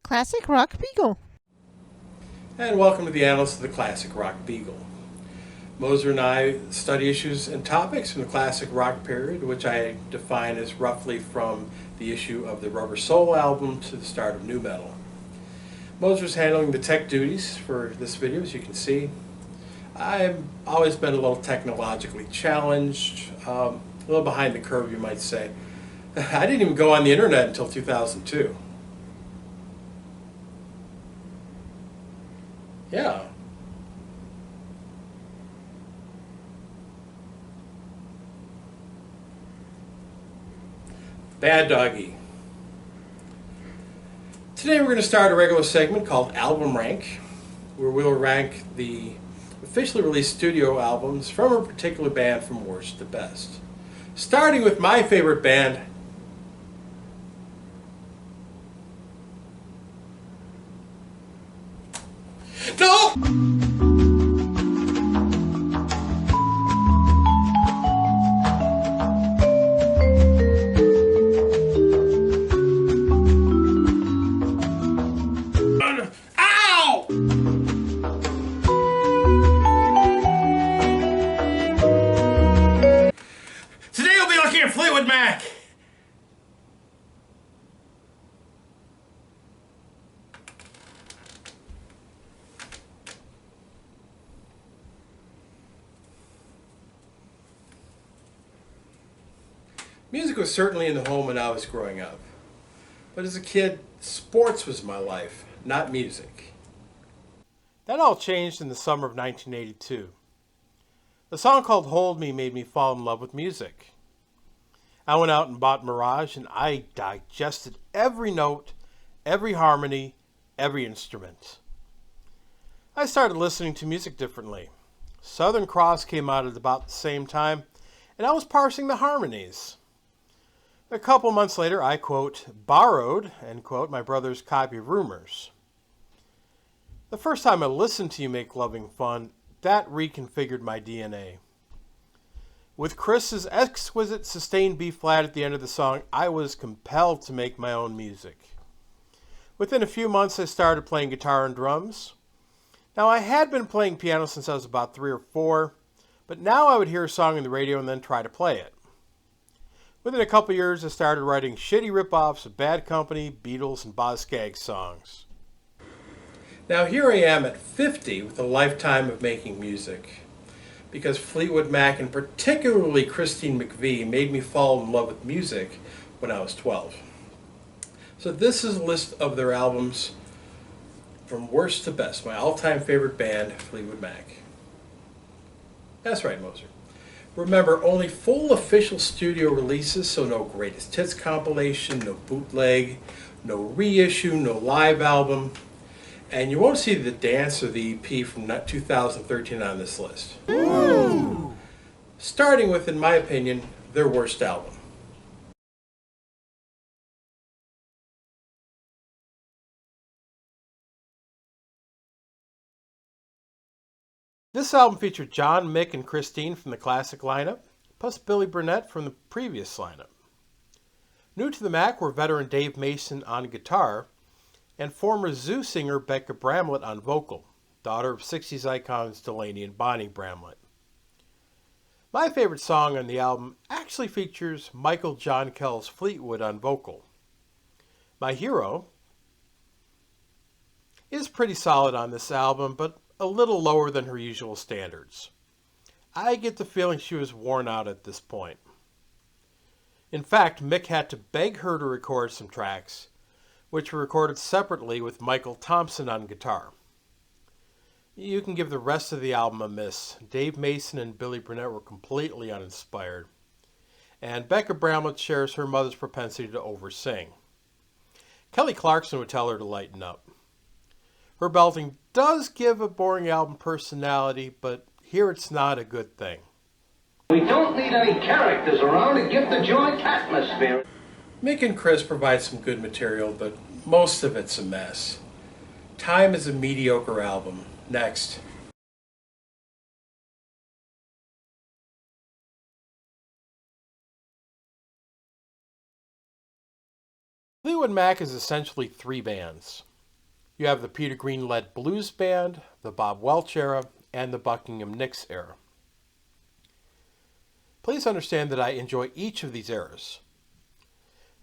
Classic Rock Beagle. And welcome to the Annals of the Classic Rock Beagle. Moser and I study issues and topics from the classic rock period, which I define as roughly from the issue of the Rubber Soul album to the start of nu metal. Moser's handling the tech duties for this video, as you can see. I've always been a little technologically challenged, a little behind the curve, you might say. I didn't even go on the internet until 2002. Yeah. Bad Doggy. Today we're going to start a regular segment called Album Rank, where we'll rank the officially released studio albums from a particular band from worst to best. Starting with my favorite band, no! Ow! Today we'll be looking at Fleetwood Mac. Music was certainly in the home when I was growing up. But as a kid, sports was my life, not music. That all changed in the summer of 1982. The song called Hold Me made me fall in love with music. I went out and bought Mirage and I digested every note, every harmony, every instrument. I started listening to music differently. Southern Cross came out at about the same time, and I was parsing the harmonies. A couple months later, I, quote, borrowed, end quote, my brother's copy of Rumours. The first time I listened to You Make Loving Fun, that reconfigured my DNA. With Chris's exquisite sustained B-flat at the end of the song, I was compelled to make my own music. Within a few months, I started playing guitar and drums. Now, I had been playing piano since I was about 3 or 4, but now I would hear a song on the radio and then try to play it. Within a couple years, I started writing shitty rip-offs of Bad Company, Beatles, and Boz Scaggs songs. Now here I am at 50 with a lifetime of making music, because Fleetwood Mac and particularly Christine McVie made me fall in love with music when I was 12. So this is a list of their albums from worst to best, my all-time favorite band, Fleetwood Mac. That's right, Moser. Remember, only full official studio releases, so no greatest hits compilation, no bootleg, no reissue, no live album. And you won't see the dance or the EP from 2013 on this list. Ooh. Starting with, in my opinion, their worst album. This album featured John, Mick, and Christine from the classic lineup, plus Billy Burnett from the previous lineup. New to the Mac were veteran Dave Mason on guitar, and former Zoo singer Becca Bramlett on vocal, daughter of 60s icons Delaney and Bonnie Bramlett. My favorite song on the album actually features Michael John Kell's Fleetwood on vocal. My Hero is pretty solid on this album, but a little lower than her usual standards. I get the feeling she was worn out at this point. In fact, Mick had to beg her to record some tracks, which were recorded separately with Michael Thompson on guitar. You can give the rest of the album a miss. Dave Mason and Billy Burnett were completely uninspired. And Becca Bramlett shares her mother's propensity to oversing. Kelly Clarkson would tell her to lighten up. Her belting does give a boring album personality, but here it's not a good thing. We don't need any characters around to give the joint atmosphere. Mick and Chris provide some good material, but most of it's a mess. Time is a mediocre album. Next. Fleetwood Mac is essentially 3 bands. You have the Peter Green-led blues band, the Bob Welch era, and the Buckingham Nicks era. Please understand that I enjoy each of these eras.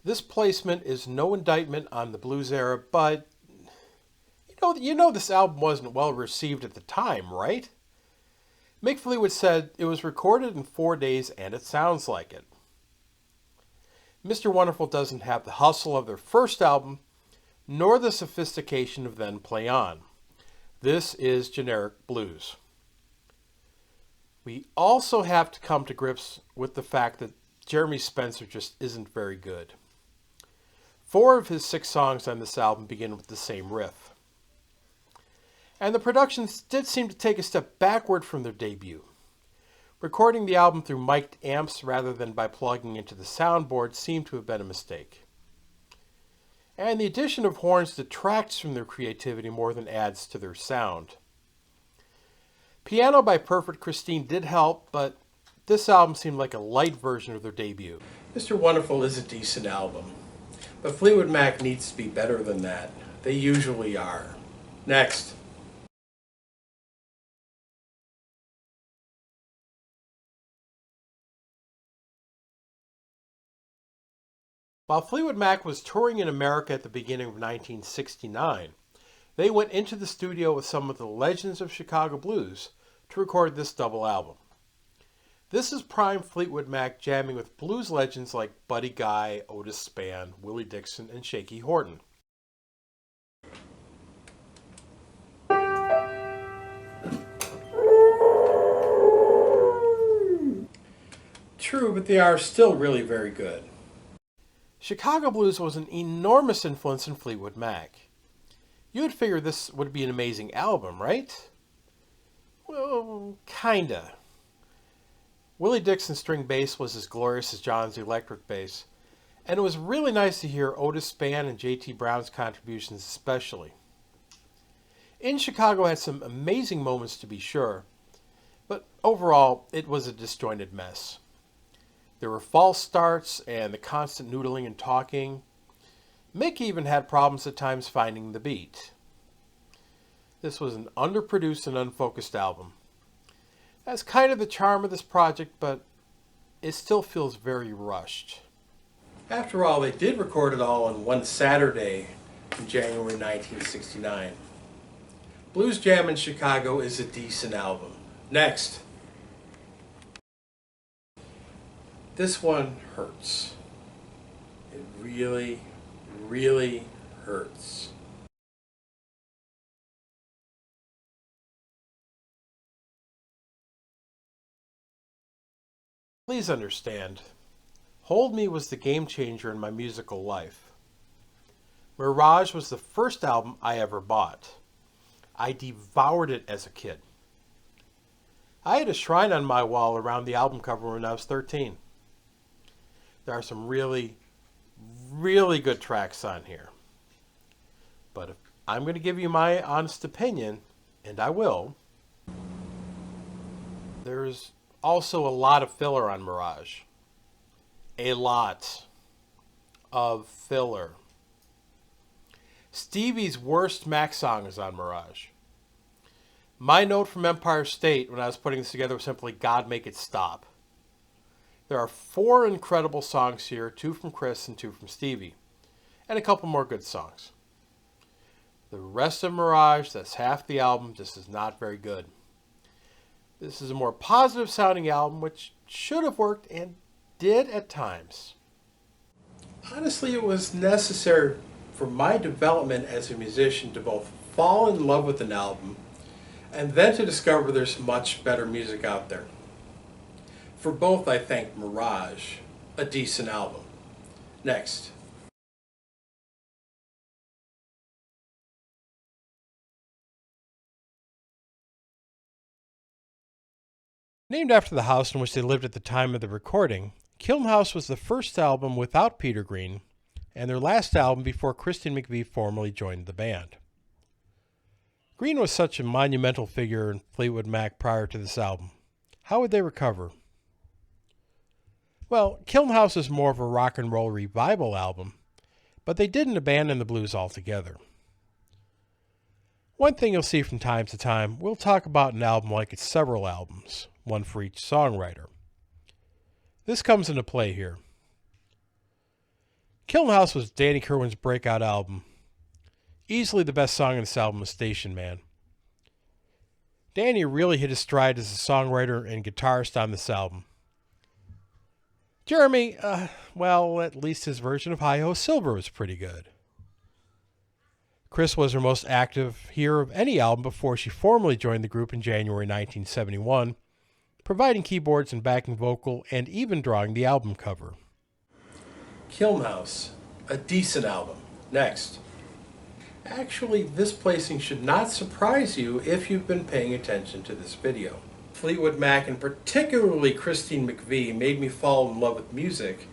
This placement is no indictment on the blues era, but you know this album wasn't well received at the time, right? Mick Fleetwood said it was recorded in 4 days and it sounds like it. Mr. Wonderful doesn't have the hustle of their first album, nor the sophistication of Then Play On. This is generic blues. We also have to come to grips with the fact that Jeremy Spencer just isn't very good. 4 of his 6 songs on this album begin with the same riff. And the productions did seem to take a step backward from their debut. Recording the album through mic'd amps rather than by plugging into the soundboard seemed to have been a mistake. And the addition of horns detracts from their creativity more than adds to their sound. Piano by Perfect Christine did help, but this album seemed like a light version of their debut. Mr. Wonderful is a decent album, but Fleetwood Mac needs to be better than that. They usually are. Next. While Fleetwood Mac was touring in America at the beginning of 1969, they went into the studio with some of the legends of Chicago blues to record this double album. This is prime Fleetwood Mac jamming with blues legends like Buddy Guy, Otis Spann, Willie Dixon, and Shaky Horton. True, but they are still really very good. Chicago blues was an enormous influence in Fleetwood Mac. You would figure this would be an amazing album, right? Well, kinda. Willie Dixon's string bass was as glorious as John's electric bass, and it was really nice to hear Otis Spann and J.T. Brown's contributions especially. In Chicago had some amazing moments to be sure, but overall it was a disjointed mess. There were false starts and the constant noodling and talking. Mick even had problems at times finding the beat. This was an underproduced and unfocused album. That's kind of the charm of this project, but it still feels very rushed. After all, they did record it all on one Saturday in January 1969. Blues Jam in Chicago is a decent album. Next. This one hurts. It really, really hurts. Please understand, Hold Me was the game changer in my musical life. Mirage was the first album I ever bought. I devoured it as a kid. I had a shrine on my wall around the album cover when I was 13. There are some really, really good tracks on here. But if I'm going to give you my honest opinion, and I will, there's also a lot of filler on Mirage. A lot of filler. Stevie's worst Mac song is on Mirage. My note from Empire State when I was putting this together was simply, God make it stop. There are 4 incredible songs here, 2 from Chris and 2 from Stevie, and a couple more good songs. The rest of Mirage, that's half the album, just is not very good. This is a more positive sounding album, which should have worked and did at times. Honestly, it was necessary for my development as a musician to both fall in love with an album and then to discover there's much better music out there. For both, I thank Mirage, a decent album. Next. Named after the house in which they lived at the time of the recording, Kiln House was the first album without Peter Green and their last album before Christine McVie formally joined the band. Green was such a monumental figure in Fleetwood Mac prior to this album. How would they recover? Well, Kiln House is more of a rock and roll revival album, but they didn't abandon the blues altogether. One thing you'll see from time to time, we'll talk about an album like it's several albums, one for each songwriter. This comes into play here. Kiln House was Danny Kirwan's breakout album. Easily the best song on this album was Station Man. Danny really hit his stride as a songwriter and guitarist on this album. Jeremy, well, at least his version of Hi Ho Silver was pretty good. Chris was her most active here of any album before she formally joined the group in January 1971, providing keyboards and backing vocal and even drawing the album cover. Kiln House, a decent album. Next. Actually, this placing should not surprise you if you've been paying attention to this video. Fleetwood Mac and particularly Christine McVie made me fall in love with music.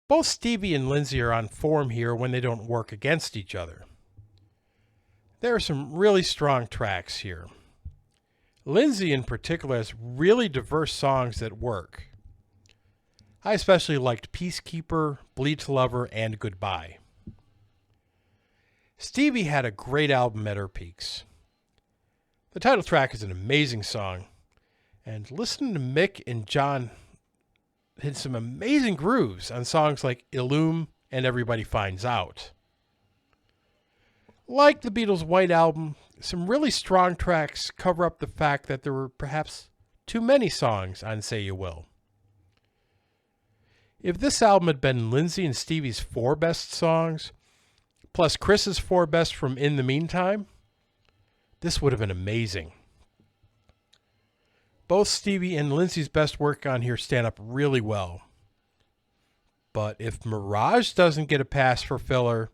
Both Stevie and Lindsay are on form here when they don't work against each other. There are some really strong tracks here. Lindsay in particular has really diverse songs that work. I especially liked Peacekeeper, Bleed to Lover, and Goodbye. Stevie had a great album at her peaks. The title track is an amazing song, and listening to Mick and John hit some amazing grooves on songs like Illume and Everybody Finds Out. Like the Beatles' White Album, some really strong tracks cover up the fact that there were perhaps too many songs on Say You Will. If this album had been Lindsay and Stevie's 4 best songs, plus Chris's 4 best from In the Meantime, this would have been amazing. Both Stevie and Lindsay's best work on here stand up really well. But if Mirage doesn't get a pass for filler,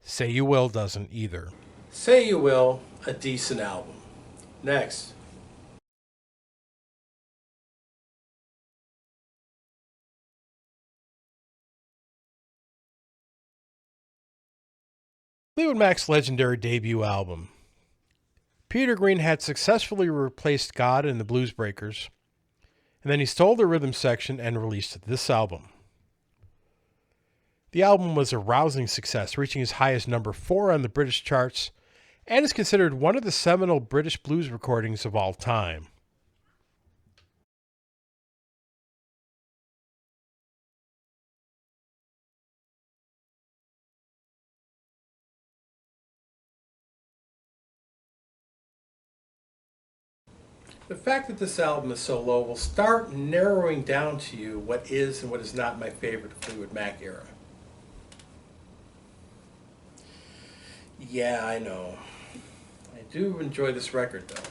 Say You Will doesn't either. Say You Will, a decent album. Next. Fleetwood Mac's legendary debut album. Peter Green had successfully replaced God in the Blues Breakers, and then he stole the rhythm section and released this album. The album was a rousing success, reaching as high as number 4 on the British charts, and is considered one of the seminal British blues recordings of all time. The fact that this album is so low will start narrowing down to you what is and what is not my favorite Fleetwood Mac era. Yeah, I know. I do enjoy this record, though.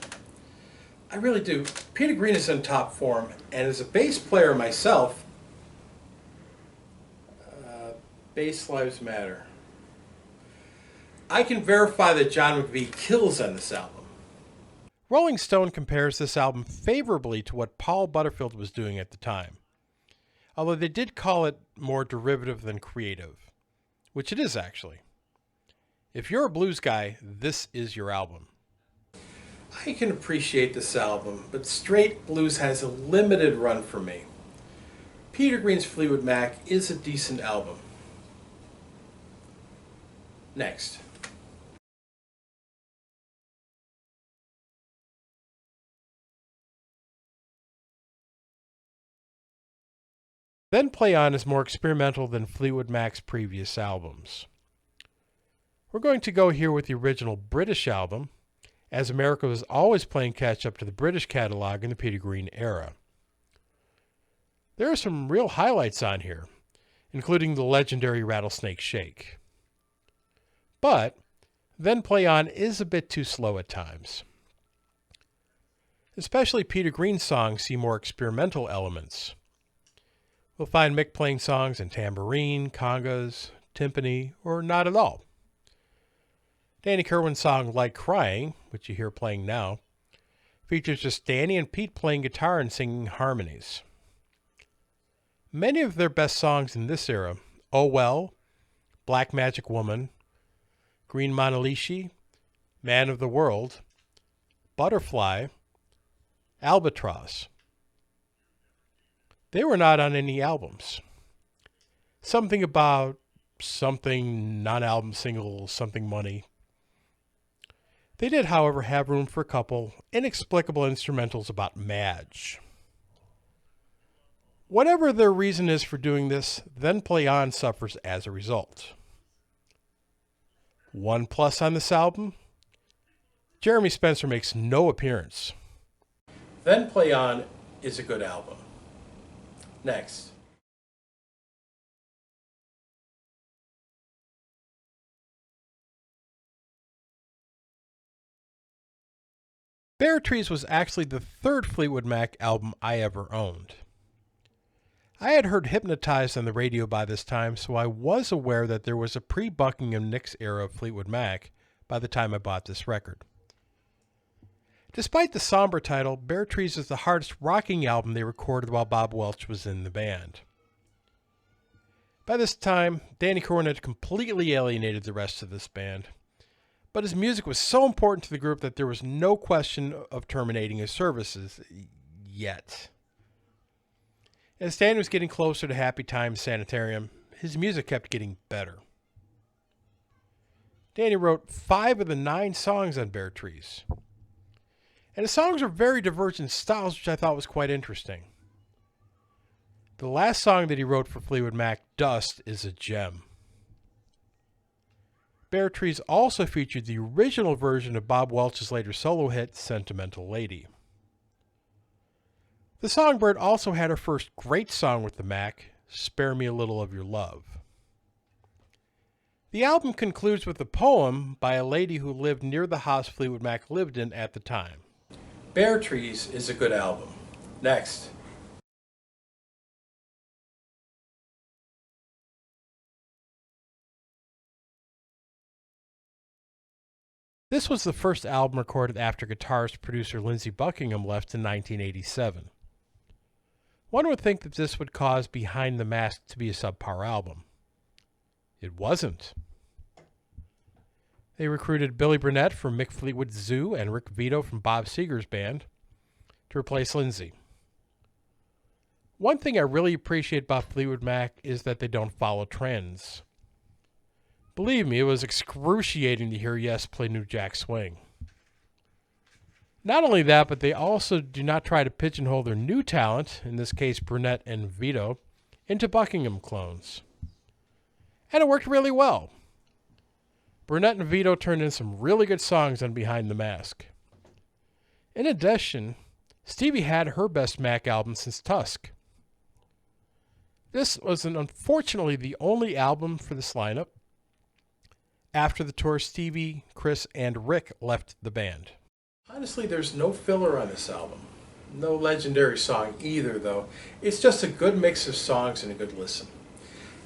I really do. Peter Green is in top form, and as a bass player myself, bass lives matter. I can verify that John McVie kills on this album. Rolling Stone compares this album favorably to what Paul Butterfield was doing at the time, although they did call it more derivative than creative, which it is actually. If you're a blues guy, this is your album. I can appreciate this album, but straight blues has a limited run for me. Peter Green's Fleetwood Mac is a decent album. Next. Then Play On is more experimental than Fleetwood Mac's previous albums. We're going to go here with the original British album, as America was always playing catch-up to the British catalog in the Peter Green era. There are some real highlights on here, including the legendary Rattlesnake Shake. But Then Play On is a bit too slow at times. Especially Peter Green's songs see more experimental elements. We'll find Mick playing songs in tambourine, congas, timpani, or not at all. Danny Kirwan's song Like Crying, which you hear playing now, features just Danny and Pete playing guitar and singing harmonies. Many of their best songs in this era, Oh Well, Black Magic Woman, Green Monalishi, Man of the World, Butterfly, Albatross, They were not on any albums. Something about something non-album single, something money. They did, however, have room for a couple inexplicable instrumentals about Madge. Whatever their reason is for doing this, Then Play On suffers as a result. One plus on this album, Jeremy Spencer makes no appearance. Then Play On is a good album. Next. Bare Trees was actually the third Fleetwood Mac album I ever owned. I had heard Hypnotized on the radio by this time, so I was aware that there was a pre-Buckingham Nicks era of Fleetwood Mac by the time I bought this record. Despite the somber title, Bare Trees is the hardest rocking album they recorded while Bob Welch was in the band. By this time, Danny Corwin had completely alienated the rest of this band, but his music was so important to the group that there was no question of terminating his services yet. As Danny was getting closer to Happy Times Sanitarium, his music kept getting better. Danny wrote 5 of the 9 songs on Bare Trees. And the songs were very divergent styles, which I thought was quite interesting. The last song that he wrote for Fleetwood Mac, Dust, is a gem. Bare Trees also featured the original version of Bob Welch's later solo hit, Sentimental Lady. The Songbird also had her first great song with the Mac, Spare Me a Little of Your Love. The album concludes with a poem by a lady who lived near the house Fleetwood Mac lived in at the time. Bare Trees is a good album. Next. This was the first album recorded after guitarist producer Lindsey Buckingham left in 1987. One would think that this would cause Behind the Mask to be a subpar album. It wasn't. They recruited Billy Burnett from Mick Fleetwood's Zoo and Rick Vito from Bob Seger's band to replace Lindsey. One thing I really appreciate about Fleetwood Mac is that they don't follow trends. Believe me, it was excruciating to hear Yes play New Jack Swing. Not only that, but they also do not try to pigeonhole their new talent, in this case Burnett and Vito, into Buckingham clones. And it worked really well. Burnett and Vito turned in some really good songs on Behind the Mask. In addition, Stevie had her best Mac album since Tusk. This was unfortunately the only album for this lineup after the tour Stevie, Chris, and Rick left the band. Honestly, there's no filler on this album. No legendary song either, though. It's just a good mix of songs and a good listen.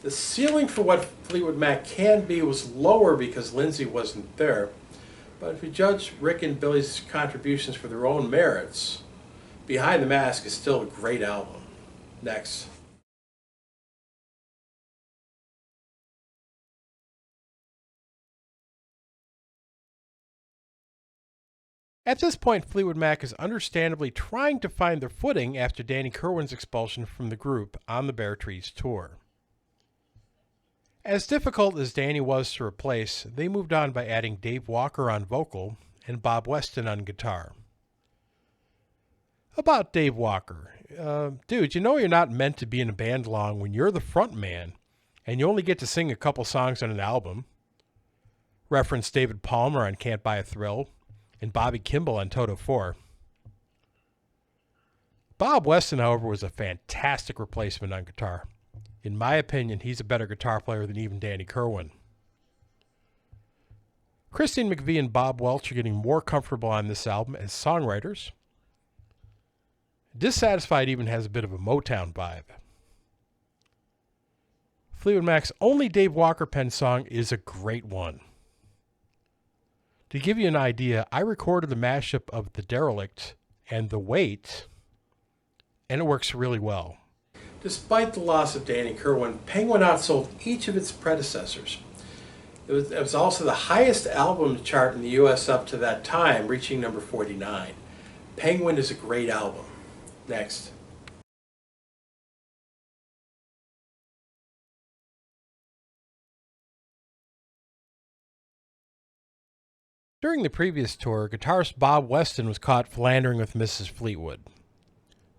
The ceiling for what Fleetwood Mac can be was lower because Lindsey wasn't there. But if you judge Rick and Billy's contributions for their own merits, Behind the Mask is still a great album. Next. At this point, Fleetwood Mac is understandably trying to find their footing after Danny Kirwan's expulsion from the group on the Bare Trees tour. As difficult as Danny was to replace, they moved on by adding Dave Walker on vocal and Bob Weston on guitar. About Dave Walker. Dude, you know you're not meant to be in a band long when you're the front man and you only get to sing a couple songs on an album. Reference David Palmer on Can't Buy a Thrill and Bobby Kimball on Toto 4. Bob Weston, however, was a fantastic replacement on guitar. In my opinion, he's a better guitar player than even Danny Kirwan. Christine McVie and Bob Welch are getting more comfortable on this album as songwriters. Dissatisfied even has a bit of a Motown vibe. Fleetwood Mac's only Dave Walker penned song is a great one. To give you an idea, I recorded the mashup of The Derelict and The Wait, and it works really well. Despite the loss of Danny Kirwan, Penguin outsold each of its predecessors. It was also the highest album chart in the U.S. up to that time, reaching number 49. Penguin is a great album. Next. During the previous tour, guitarist Bob Weston was caught philandering with Mrs. Fleetwood.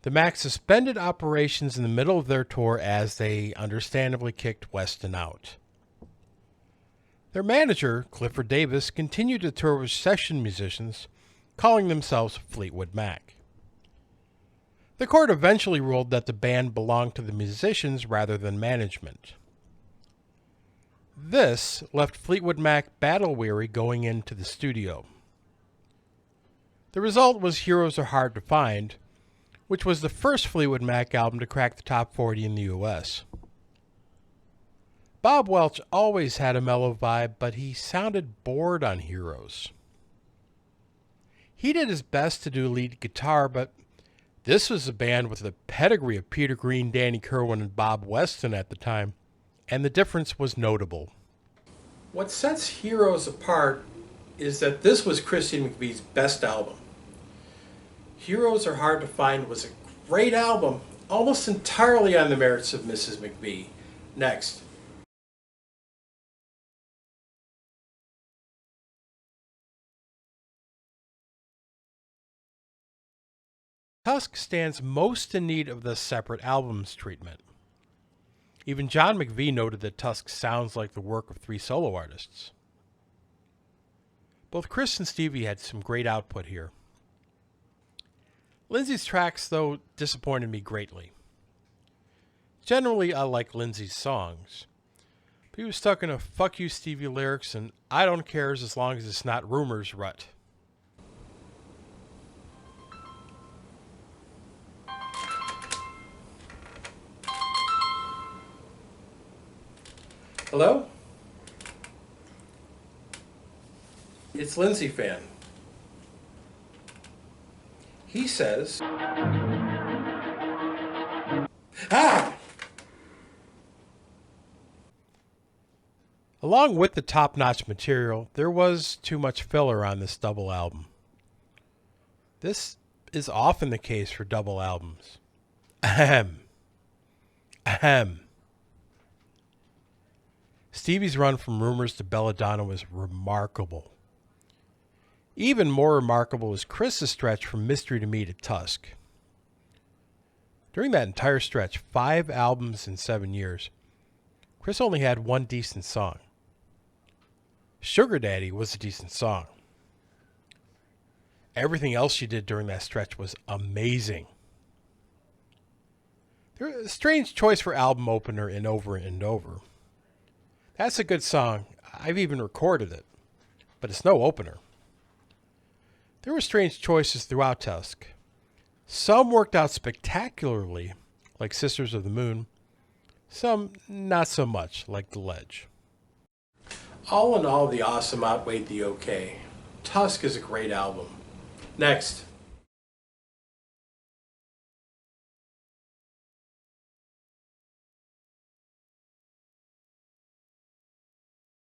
The Mac suspended operations in the middle of their tour as they understandably kicked Weston out. Their manager, Clifford Davis, continued to tour with session musicians, calling themselves Fleetwood Mac. The court eventually ruled that the band belonged to the musicians rather than management. This left Fleetwood Mac battle-weary going into the studio. The result was Heroes Are Hard to Find, which was the first Fleetwood Mac album to crack the top 40 in the U.S. Bob Welch always had a mellow vibe, but he sounded bored on Heroes. He did his best to do lead guitar, but this was a band with the pedigree of Peter Green, Danny Kirwan, and Bob Weston at the time, and the difference was notable. What sets Heroes apart is that this was Christine McVie's best album. Heroes Are Hard to Find was a great album, almost entirely on the merits of Mrs. McVie. Next. Tusk stands most in need of the separate albums treatment. Even John McVie noted that Tusk sounds like the work of three solo artists. Both Chris and Stevie had some great output here. Lindsay's tracks, though, disappointed me greatly. Generally, I like Lindsay's songs, but he was stuck in a "fuck you Stevie" lyrics and "I don't care as long as it's not Rumours" rut. Hello? It's Lindsay Fan. He says, ah! Along with the top-notch material, there was too much filler on this double album. This is often the case for double albums. Ahem. Ahem. Stevie's run from Rumours to Belladonna was remarkable. Even more remarkable was Chris's stretch from Mystery to Me to Tusk. During that entire stretch, 5 albums in 7 years, Chris only had one decent song. Sugar Daddy was a decent song. Everything else she did during that stretch was amazing. They're a strange choice for album opener in Over and Over. That's a good song. I've even recorded it, but it's no opener. There were strange choices throughout Tusk. Some worked out spectacularly, like Sisters of the Moon. Some not so much, like The Ledge. All in all, the awesome outweighed the okay. Tusk is a great album. Next.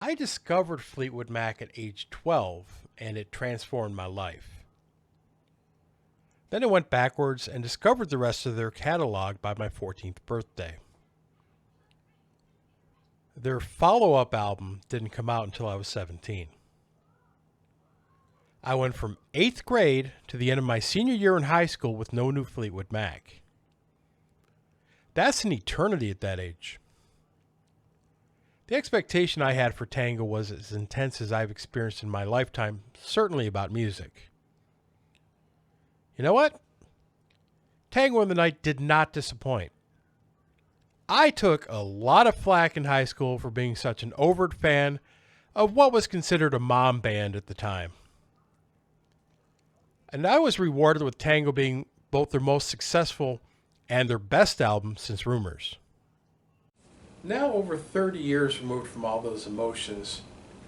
I discovered Fleetwood Mac at age 12, and it transformed my life. Then I went backwards and discovered the rest of their catalog by my 14th birthday. Their follow-up album didn't come out until I was 17. I went from 8th grade to the end of my senior year in high school with no new Fleetwood Mac. That's an eternity at that age. The expectation I had for Tango was as intense as I've experienced in my lifetime, certainly about music. You know what? Tango in the Night did not disappoint. I took a lot of flack in high school for being such an overt fan of what was considered a mom band at the time. And I was rewarded with Tango being both their most successful and their best album since Rumours. Now over 30 years removed from all those emotions,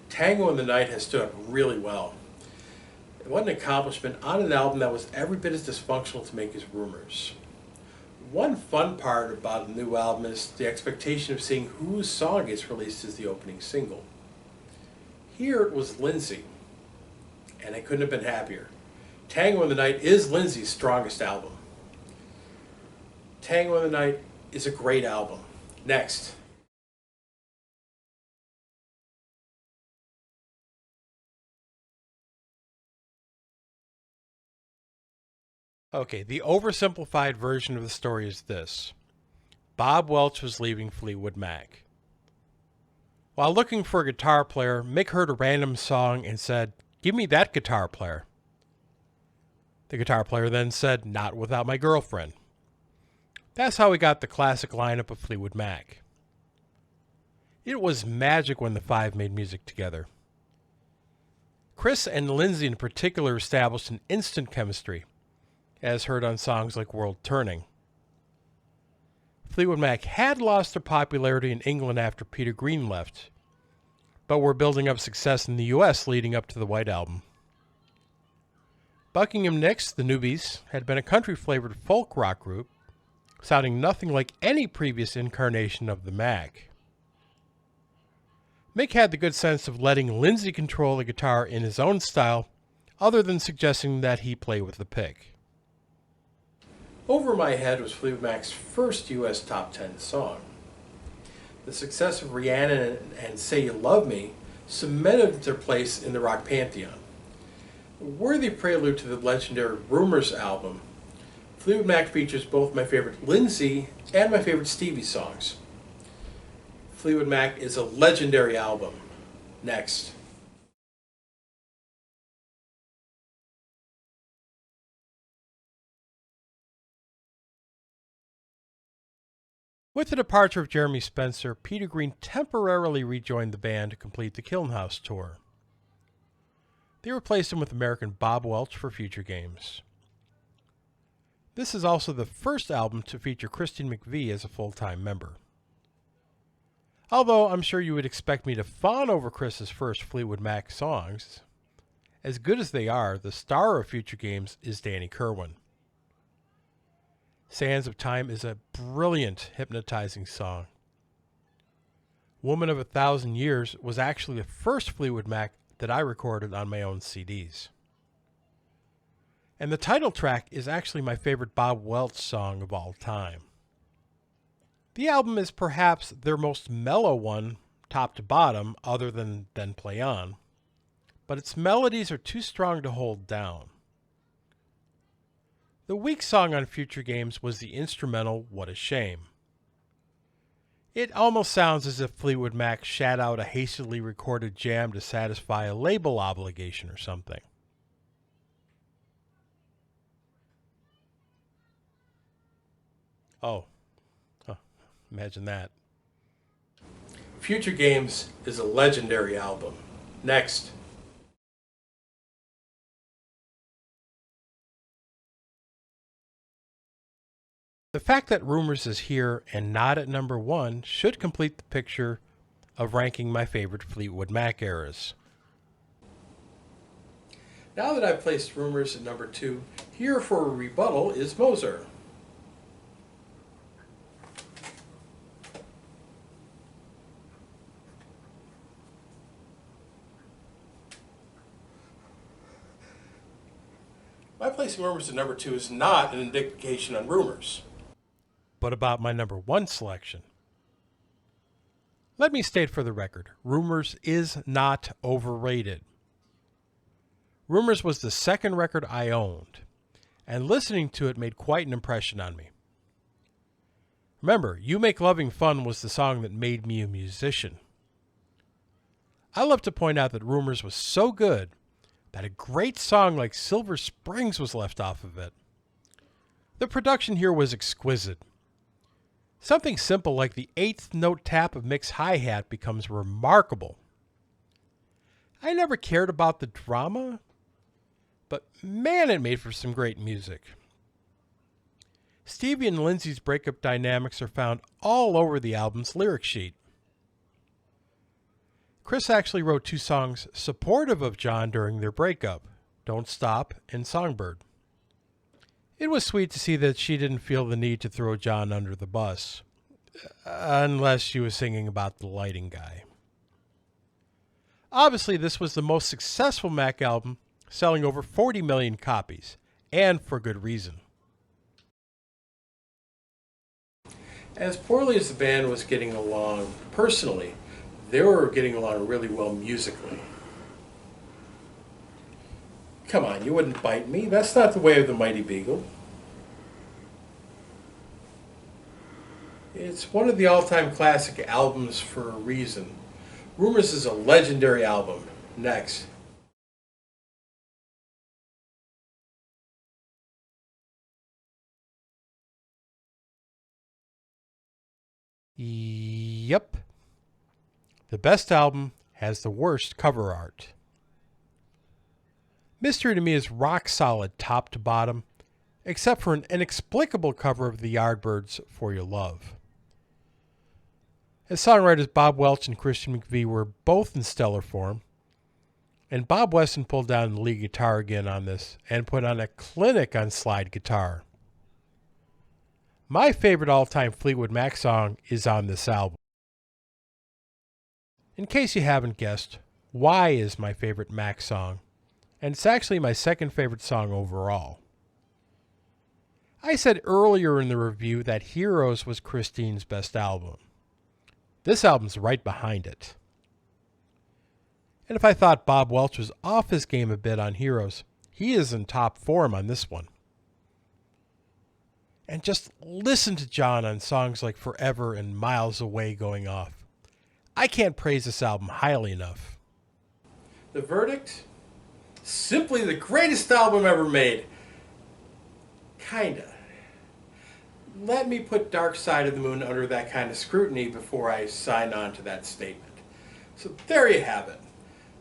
Tango in the Night has stood up really well. What an accomplishment on an album that was every bit as dysfunctional to make as Rumours. One fun part about the new album is the expectation of seeing whose song gets released as the opening single. Here it was Lindsay, and I couldn't have been happier. Tango in the Night is Lindsay's strongest album. Tango in the Night is a great album. Next. Okay, the oversimplified version of the story is this. Bob Welch was leaving Fleetwood Mac. While looking for a guitar player, Mick heard a random song and said, "Give me that guitar player." The guitar player then said, "Not without my girlfriend." That's how we got the classic lineup of Fleetwood Mac. It was magic when the five made music together. Chris and Lindsay in particular established an instant chemistry, as heard on songs like World Turning. Fleetwood Mac had lost their popularity in England after Peter Green left, but were building up success in the US leading up to the White Album. Buckingham Nicks, the Newbies, had been a country-flavored folk rock group, sounding nothing like any previous incarnation of the Mac. Mick had the good sense of letting Lindsay control the guitar in his own style, other than suggesting that he play with the pick. Over My Head was Fleetwood Mac's first US top 10 song. The success of Rhiannon and Say You Love Me cemented their place in the rock pantheon. A worthy prelude to the legendary Rumours album, Fleetwood Mac features both my favorite Lindsay and my favorite Stevie songs. Fleetwood Mac is a legendary album. Next. With the departure of Jeremy Spencer, Peter Green temporarily rejoined the band to complete the Kiln House tour. They replaced him with American Bob Welch for future games. This is also the first album to feature Christine McVie as a full-time member. Although I'm sure you would expect me to fawn over Chris's first Fleetwood Mac songs, as good as they are, the star of future games is Danny Kirwan. Sands of Time is a brilliant, hypnotizing song. Woman of 1,000 Years was actually the first Fleetwood Mac that I recorded on my own CDs. And the title track is actually my favorite Bob Welch song of all time. The album is perhaps their most mellow one, top to bottom, other than Then Play On, but its melodies are too strong to hold down. The weak song on future games was the instrumental What a Shame. It almost sounds as if Fleetwood Mac shat out a hastily recorded jam to satisfy a label obligation or something. Oh, imagine that. Future Games is a legendary album. Next. The fact that Rumours is here and not at number 1 should complete the picture of ranking my favorite Fleetwood Mac eras. Now that I've placed Rumours at number 2, here for a rebuttal is Moser. My placing Rumours at number 2 is not an indication on Rumours, but about my number 1 selection. Let me state for the record, Rumours is not overrated. Rumours was the second record I owned, and listening to it made quite an impression on me. Remember, You Make Loving Fun was the song that made me a musician. I love to point out that Rumours was so good that a great song like Silver Springs was left off of it. The production here was exquisite. Something simple like the 8th note tap of Mick's hi-hat becomes remarkable. I never cared about the drama, but man, it made for some great music. Stevie and Lindsay's breakup dynamics are found all over the album's lyric sheet. Chris actually wrote 2 songs supportive of John during their breakup, Don't Stop and Songbird. It was sweet to see that she didn't feel the need to throw John under the bus, unless she was singing about the lighting guy. Obviously, this was the most successful Mac album, selling over 40 million copies, and for good reason. As poorly as the band was getting along personally, they were getting along really well musically. Come on, you wouldn't bite me. That's not the way of the Mighty Beagle. It's one of the all-time classic albums for a reason. Rumours is a legendary album. Next. Yep. The best album has the worst cover art. Mystery to me is rock solid top to bottom, except for an inexplicable cover of the Yardbirds' For Your Love. As songwriters Bob Welch and Christian McVie were both in stellar form, and Bob Weston pulled down the lead guitar again on this and put on a clinic on slide guitar. My favorite all-time Fleetwood Mac song is on this album. In case you haven't guessed, Why is my favorite Mac song, and it's actually my second favorite song overall. I said earlier in the review that Heroes was Christine's best album. This album's right behind it. And if I thought Bob Welch was off his game a bit on Heroes, he is in top form on this one. And just listen to John on songs like Forever and Miles Away going off. I can't praise this album highly enough. The verdict? Simply the greatest album ever made. Kinda. Let me put Dark Side of the Moon under that kind of scrutiny before I sign on to that statement. So there you have it.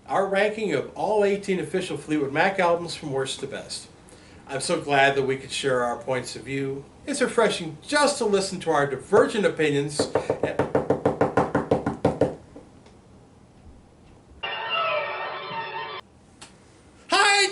Our ranking of all 18 official Fleetwood Mac albums from worst to best. I'm so glad that we could share our points of view. It's refreshing just to listen to our divergent opinions. Hi!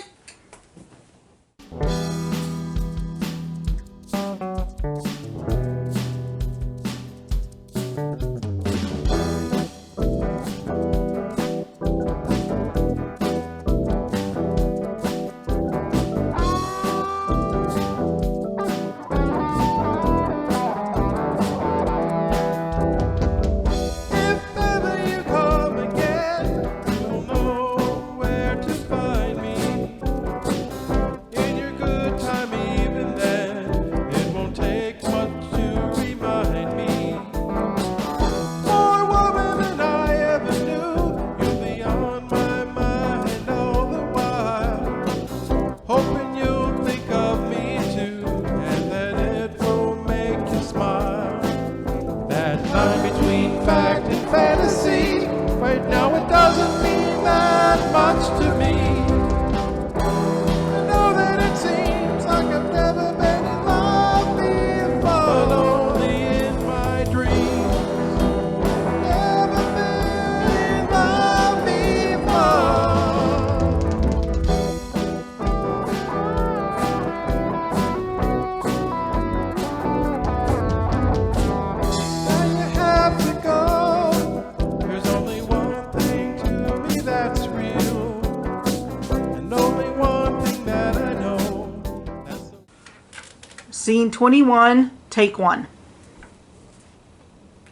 Scene 21, take 1.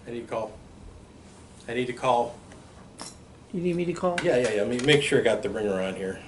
I need to call. I need to call. You need me to call? Yeah. Let me make sure I got the ringer on here.